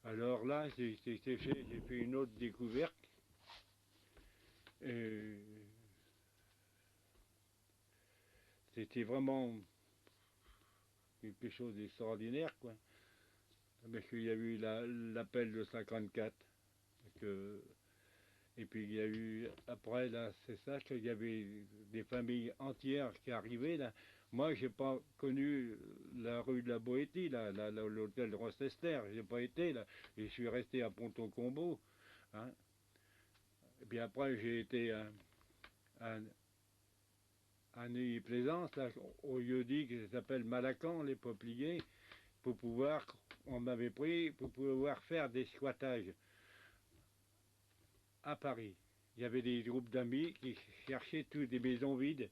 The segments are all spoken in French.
Alors là, j'ai fait une autre découverte. Et c'était vraiment quelque chose d'extraordinaire, quoi. Parce qu'il y a eu l'appel de 54. Que, et puis il y a eu, après, là, c'est ça, qu'il y avait des familles entières qui arrivaient, là. Moi, j'ai pas connu la rue de la Boétie, là, l'hôtel de Rochester, j'ai pas été, là. Et je suis resté à Ponto-Combo, hein. Et puis après, j'ai été à, à Neuilly-Plaisance, là, au lieu-dit qui s'appelle Malacan, les Peupliers, pour pouvoir, on m'avait pris pour pouvoir faire des squattages à Paris. Il y avait des groupes d'amis qui cherchaient toutes des maisons vides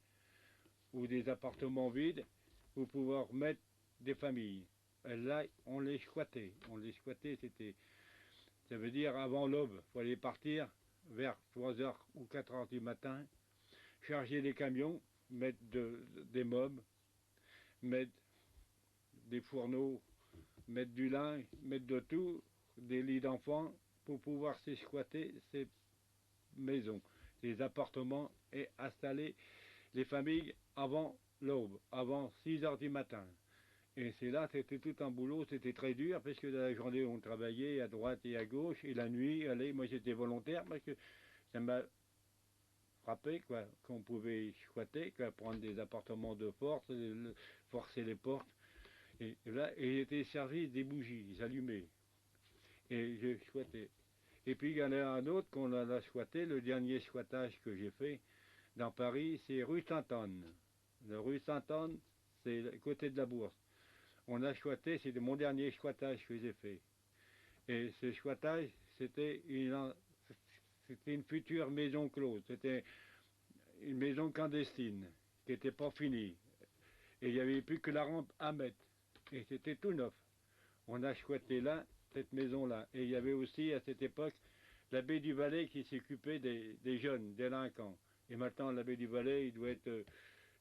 ou des appartements vides pour pouvoir mettre des familles. Et là, on les squattait. On les squattait, ça veut dire avant l'aube. Il fallait partir vers 3 heures ou 4 heures du matin, charger les camions, mettre des meubles, mettre des fourneaux, mettre du linge, mettre de tout, des lits d'enfants, pour pouvoir se squatter ces maisons, les appartements et installer les familles avant l'aube, avant 6 heures du matin. Et c'est là, c'était tout un boulot, c'était très dur, parce que la journée, on travaillait à droite et à gauche, et la nuit, allez, moi j'étais volontaire, parce que ça m'a frappé, quoi, qu'on pouvait squatter, quoi, prendre des appartements de force, forcer les portes. Et là, et j'étais servi des bougies, ils allumaient. Et je squattais. Et puis il y en a un autre qu'on a squatté, le dernier squattage que j'ai fait dans Paris, c'est rue Sainte-Anne. La rue Sainte-Anne, c'est à côté de la Bourse. On a squatté, c'était mon dernier squattage que j'ai fait. Et ce squattage, c'était une future maison close. C'était une maison clandestine qui n'était pas finie. Et il n'y avait plus que la rampe à mettre. Et c'était tout neuf. On a squatté là, cette maison-là. Et il y avait aussi, à cette époque, l'abbé du Valais qui s'occupait des jeunes délinquants. Et maintenant, l'abbé du Valais, il doit être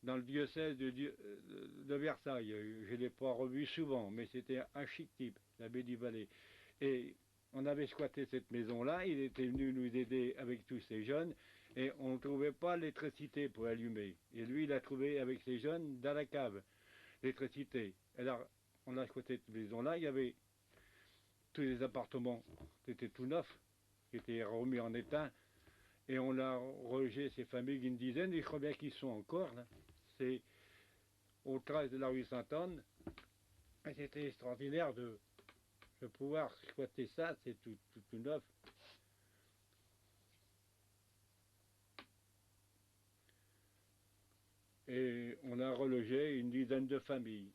dans le diocèse de Versailles. Je ne l'ai pas revu souvent, mais c'était un chic type, l'abbé du Valais. Et on avait squatté cette maison-là, il était venu nous aider avec tous ces jeunes, et on ne trouvait pas l'électricité pour allumer. Et lui, il a trouvé avec ces jeunes dans la cave l'électricité. Alors, on a squatté cette maison-là, il y avait tous les appartements, c'était tout neuf, qui étaient remis en état, et on a relogé ces familles, une dizaine, et je crois bien qu'ils sont encore là. C'est au 13 de la rue Sainte-Anne, et c'était extraordinaire de pouvoir squatter ça, c'est tout neuf. Et on a relogé une dizaine de familles.